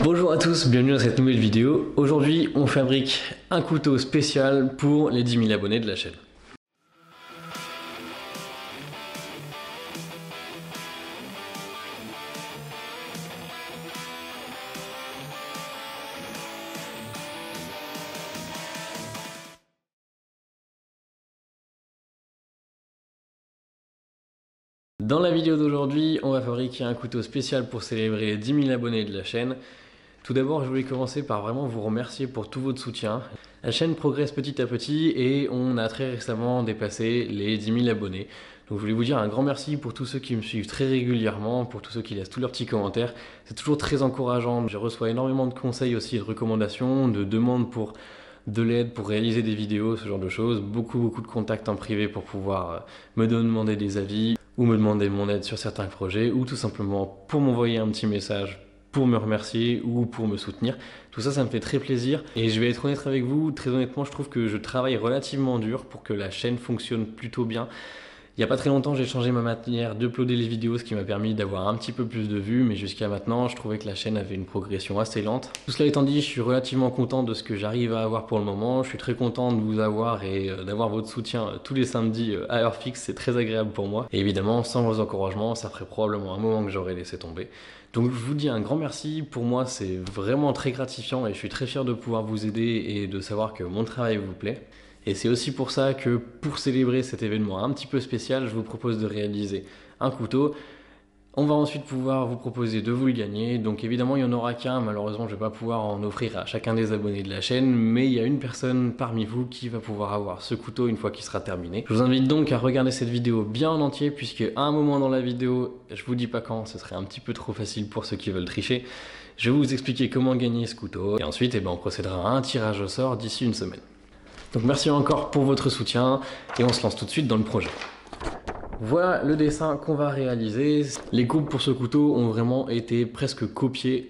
Bonjour à tous, bienvenue dans cette nouvelle vidéo. Aujourd'hui, on fabrique un couteau spécial pour les 10 000 abonnés de la chaîne. Dans la vidéo d'aujourd'hui, on va fabriquer un couteau spécial pour célébrer les 10 000 abonnés de la chaîne. Tout d'abord, je voulais commencer par vraiment vous remercier pour tout votre soutien. La chaîne progresse petit à petit et on a très récemment dépassé les 10 000 abonnés. Donc je voulais vous dire un grand merci pour tous ceux qui me suivent très régulièrement, pour tous ceux qui laissent tous leurs petits commentaires. C'est toujours très encourageant. Je reçois énormément de conseils aussi, de recommandations, de demandes pour de l'aide pour réaliser des vidéos, ce genre de choses. Beaucoup de contacts en privé pour pouvoir me demander des avis ou me demander mon aide sur certains projets ou tout simplement pour m'envoyer un petit message pour me remercier ou pour me soutenir. Tout ça, ça me fait très plaisir et je vais être honnête avec vous, très honnêtement, je trouve que je travaille relativement dur pour que la chaîne fonctionne plutôt bien. Il n'y a pas très longtemps, j'ai changé ma manière d'uploader les vidéos, ce qui m'a permis d'avoir un petit peu plus de vues, mais jusqu'à maintenant, je trouvais que la chaîne avait une progression assez lente. Tout cela étant dit, je suis relativement content de ce que j'arrive à avoir pour le moment. Je suis très content de vous avoir et d'avoir votre soutien tous les samedis à heure fixe, c'est très agréable pour moi. Et évidemment, sans vos encouragements, ça ferait probablement un moment que j'aurais laissé tomber. Donc je vous dis un grand merci, pour moi c'est vraiment très gratifiant et je suis très fier de pouvoir vous aider et de savoir que mon travail vous plaît. Et c'est aussi pour ça que pour célébrer cet événement un petit peu spécial, je vous propose de réaliser un couteau. On va ensuite pouvoir vous proposer de vous le gagner. Donc évidemment, il n'y en aura qu'un. Malheureusement, je ne vais pas pouvoir en offrir à chacun des abonnés de la chaîne. Mais il y a une personne parmi vous qui va pouvoir avoir ce couteau une fois qu'il sera terminé. Je vous invite donc à regarder cette vidéo bien en entier, puisque à un moment dans la vidéo, je vous dis pas quand, ce serait un petit peu trop facile pour ceux qui veulent tricher. Je vais vous expliquer comment gagner ce couteau. Et ensuite, on procédera à un tirage au sort d'ici une semaine. Donc merci encore pour votre soutien et on se lance tout de suite dans le projet. Voilà le dessin qu'on va réaliser. Les coupes pour ce couteau ont vraiment été presque copiées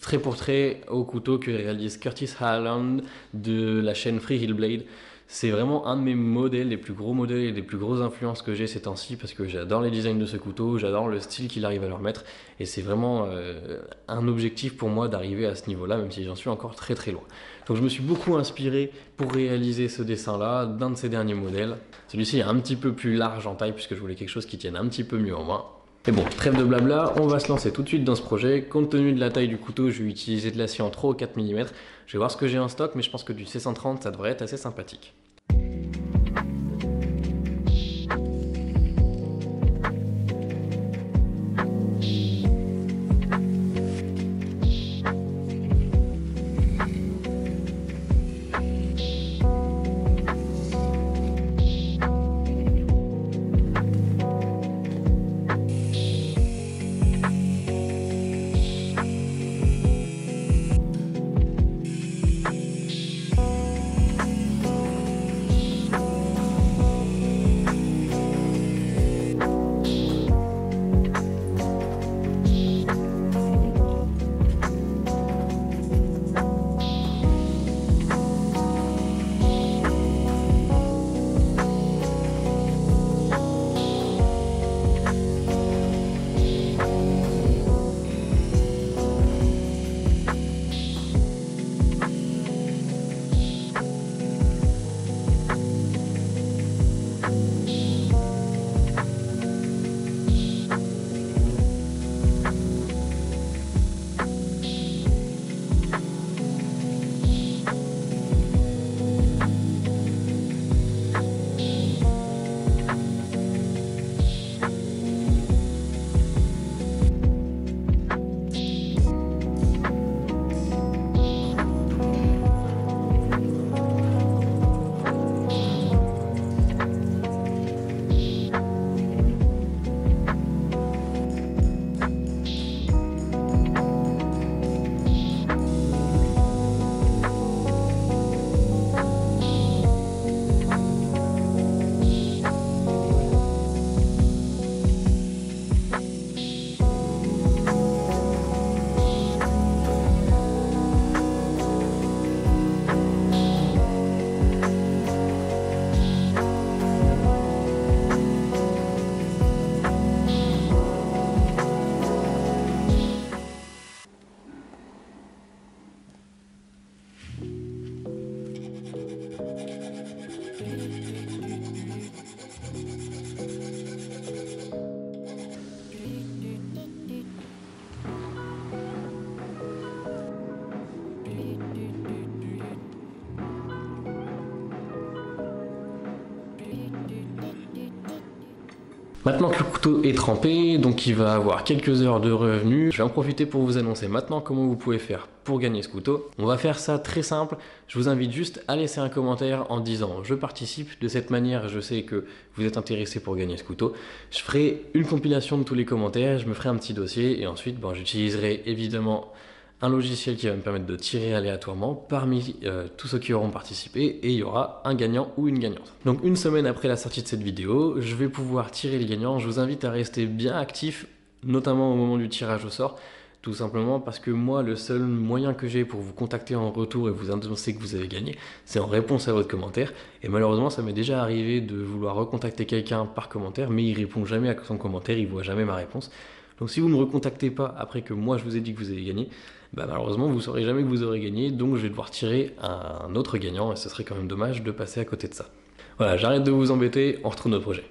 trait pour trait au couteau que réalise Curtis Harland de la chaîne Freehill Blade. C'est vraiment un de mes modèles, les plus gros modèles et les plus grosses influences que j'ai ces temps-ci parce que j'adore les designs de ce couteau, j'adore le style qu'il arrive à leur mettre et c'est vraiment un objectif pour moi d'arriver à ce niveau-là, même si j'en suis encore très loin. Donc je me suis beaucoup inspiré pour réaliser ce dessin-là d'un de ces derniers modèles. Celui-ci est un petit peu plus large en taille puisque je voulais quelque chose qui tienne un petit peu mieux en main. Mais bon, trêve de blabla, on va se lancer tout de suite dans ce projet. Compte tenu de la taille du couteau, je vais utiliser de l'acier en 3 ou 4 mm. Je vais voir ce que j'ai en stock, mais je pense que du C130, ça devrait être assez sympathique. Maintenant que le couteau est trempé, donc il va avoir quelques heures de revenus, je vais en profiter pour vous annoncer maintenant comment vous pouvez faire pour gagner ce couteau. On va faire ça très simple, je vous invite juste à laisser un commentaire en disant je participe, de cette manière je sais que vous êtes intéressé pour gagner ce couteau. Je ferai une compilation de tous les commentaires, je me ferai un petit dossier et ensuite j'utiliserai évidemment un logiciel qui va me permettre de tirer aléatoirement parmi tous ceux qui auront participé et il y aura un gagnant ou une gagnante. Donc une semaine après la sortie de cette vidéo, je vais pouvoir tirer le gagnant. Je vous invite à rester bien actif, notamment au moment du tirage au sort, tout simplement parce que moi, le seul moyen que j'ai pour vous contacter en retour et vous annoncer que vous avez gagné, c'est en réponse à votre commentaire. Et malheureusement, ça m'est déjà arrivé de vouloir recontacter quelqu'un par commentaire, mais il répond jamais à son commentaire, il voit jamais ma réponse. Donc si vous ne me recontactez pas après que moi je vous ai dit que vous avez gagné, malheureusement vous ne saurez jamais que vous aurez gagné, donc je vais devoir tirer un autre gagnant et ce serait quand même dommage de passer à côté de ça. Voilà, j'arrête de vous embêter, on retrouve notre projet.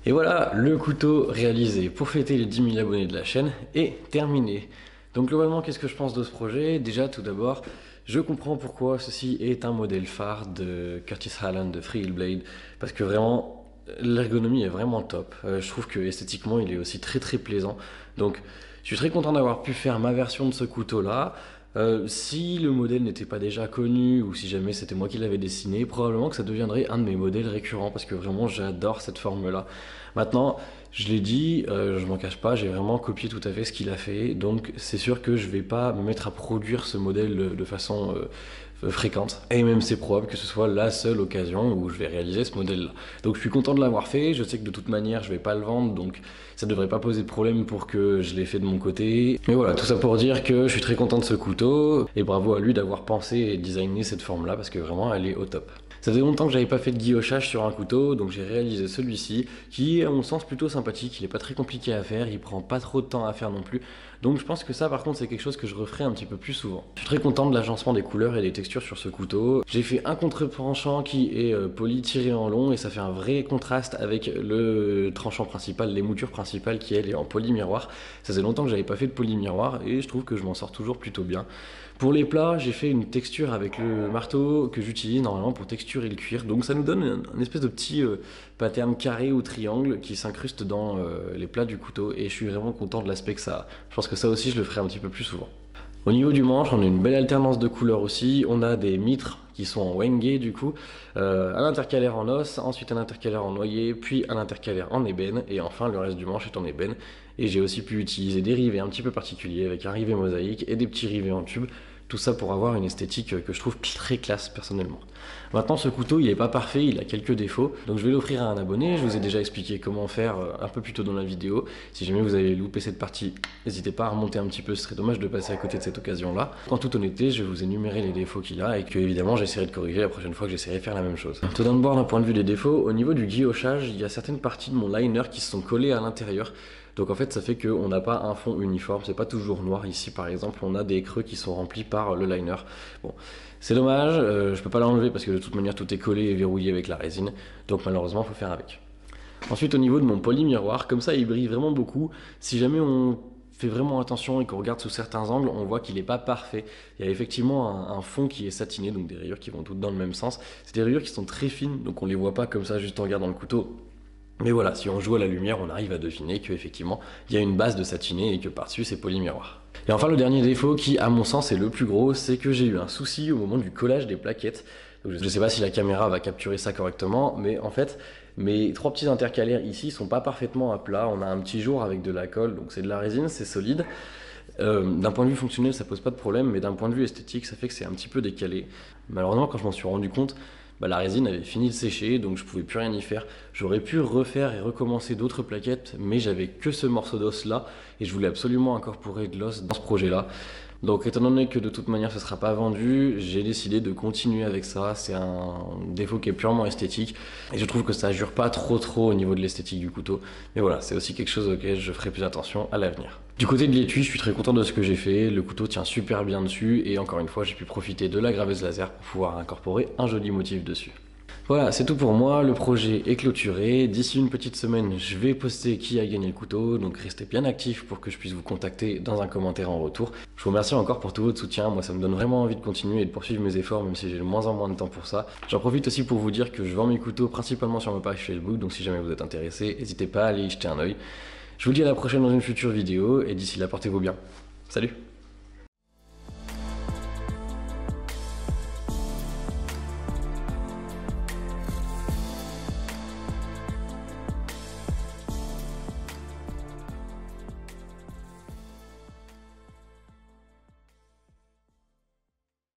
Et voilà, le couteau réalisé pour fêter les 10 000 abonnés de la chaîne est terminé. Donc globalement, qu'est-ce que je pense de ce projet? Déjà, tout d'abord, je comprends pourquoi ceci est un modèle phare de Curtis Allen de Free Blade, parce que vraiment, l'ergonomie est vraiment top. Je trouve que esthétiquement, il est aussi très plaisant. Donc, je suis très content d'avoir pu faire ma version de ce couteau-là. Si le modèle n'était pas déjà connu ou si jamais c'était moi qui l'avais dessiné, probablement que ça deviendrait un de mes modèles récurrents parce que vraiment j'adore cette forme-là. Maintenant, je l'ai dit, je m'en cache pas, j'ai vraiment copié tout à fait ce qu'il a fait, donc c'est sûr que je vais pas me mettre à produire ce modèle de façon fréquente. Et même c'est probable que ce soit la seule occasion où je vais réaliser ce modèle-là. Donc je suis content de l'avoir fait, je sais que de toute manière je vais pas le vendre, donc ça devrait pas poser de problème pour que je l'ai fait de mon côté. Mais voilà, tout ça pour dire que je suis très content de ce couteau, et bravo à lui d'avoir pensé et designé cette forme-là, parce que vraiment elle est au top. Ça faisait longtemps que j'avais pas fait de guillochage sur un couteau, donc j'ai réalisé celui-ci, qui est à mon sens plutôt sympathique, il est pas très compliqué à faire, il prend pas trop de temps à faire non plus, donc je pense que ça par contre c'est quelque chose que je referai un petit peu plus souvent. Je suis très content de l'agencement des couleurs et des textures sur ce couteau. J'ai fait un contre-tranchant qui est poli tiré en long, et ça fait un vrai contraste avec le tranchant principal, l'émouture principale qui elle est en poly miroir. Ça faisait longtemps que j'avais pas fait de poly miroir, et je trouve que je m'en sors toujours plutôt bien. Pour les plats, j'ai fait une texture avec le marteau que j'utilise normalement pour texturer le cuir. Donc ça nous donne un espèce de petit pattern carré ou triangle qui s'incruste dans les plats du couteau. Et je suis vraiment content de l'aspect que ça a. Je pense que ça aussi, je le ferai un petit peu plus souvent. Au niveau du manche, on a une belle alternance de couleurs aussi. On a des mitres qui sont en wenge du coup, un intercalaire en os, ensuite un intercalaire en noyer, puis un intercalaire en ébène, et enfin le reste du manche est en ébène. Et j'ai aussi pu utiliser des rivets un petit peu particuliers avec un rivet mosaïque et des petits rivets en tube. Tout ça pour avoir une esthétique que je trouve très classe personnellement. Maintenant, ce couteau il est pas parfait, il a quelques défauts, donc je vais l'offrir à un abonné. Je vous ai déjà expliqué comment faire un peu plus tôt dans la vidéo. Si jamais vous avez loupé cette partie, n'hésitez pas à remonter un petit peu, ce serait dommage de passer à côté de cette occasion là. En toute honnêteté, je vais vous énumérer les défauts qu'il a et que évidemment j'essaierai de corriger la prochaine fois que j'essaierai de faire la même chose. Tout d'abord d'un point de vue des défauts, au niveau du guillochage, il y a certaines parties de mon liner qui se sont collées à l'intérieur. Donc en fait ça fait qu'on n'a pas un fond uniforme, c'est pas toujours noir. Ici par exemple on a des creux qui sont remplis par le liner. Bon, c'est dommage, je peux pas l'enlever parce que de toute manière tout est collé et verrouillé avec la résine, donc malheureusement il faut faire avec. Ensuite au niveau de mon poly miroir, comme ça il brille vraiment beaucoup. Si jamais on fait vraiment attention et qu'on regarde sous certains angles, on voit qu'il n'est pas parfait. Il y a effectivement un fond qui est satiné, donc des rayures qui vont toutes dans le même sens. C'est des rayures qui sont très fines, donc on les voit pas comme ça juste en regardant le couteau. Mais voilà, si on joue à la lumière, on arrive à deviner qu'effectivement, il y a une base de satiné et que par-dessus, c'est polymiroir. Et enfin, le dernier défaut qui, à mon sens, est le plus gros, c'est que j'ai eu un souci au moment du collage des plaquettes. Donc, je ne sais pas si la caméra va capturer ça correctement, mais en fait, mes trois petits intercalaires ici sont pas parfaitement à plat. On a un petit jour avec de la colle, donc c'est de la résine, c'est solide. D'un point de vue fonctionnel, ça pose pas de problème, mais d'un point de vue esthétique, ça fait que c'est un petit peu décalé. Malheureusement, quand je m'en suis rendu compte, la résine avait fini de sécher, donc je pouvais plus rien y faire. J'aurais pu refaire et recommencer d'autres plaquettes, mais j'avais que ce morceau d'os là, et je voulais absolument incorporer de l'os dans ce projet là. Donc étant donné que de toute manière ce ne sera pas vendu, j'ai décidé de continuer avec ça. C'est un défaut qui est purement esthétique, et je trouve que ça jure pas trop au niveau de l'esthétique du couteau. Mais voilà, c'est aussi quelque chose auquel je ferai plus attention à l'avenir. Du côté de l'étui, je suis très content de ce que j'ai fait. Le couteau tient super bien dessus, et encore une fois j'ai pu profiter de la graveuse laser pour pouvoir incorporer un joli motif dessus. Voilà, c'est tout pour moi, le projet est clôturé. D'ici une petite semaine, je vais poster qui a gagné le couteau, donc restez bien actifs pour que je puisse vous contacter dans un commentaire en retour. Je vous remercie encore pour tout votre soutien, moi ça me donne vraiment envie de continuer et de poursuivre mes efforts, même si j'ai de moins en moins de temps pour ça. J'en profite aussi pour vous dire que je vends mes couteaux principalement sur ma page Facebook, donc si jamais vous êtes intéressé, n'hésitez pas à aller y jeter un oeil. Je vous dis à la prochaine dans une future vidéo, et d'ici là, portez-vous bien. Salut!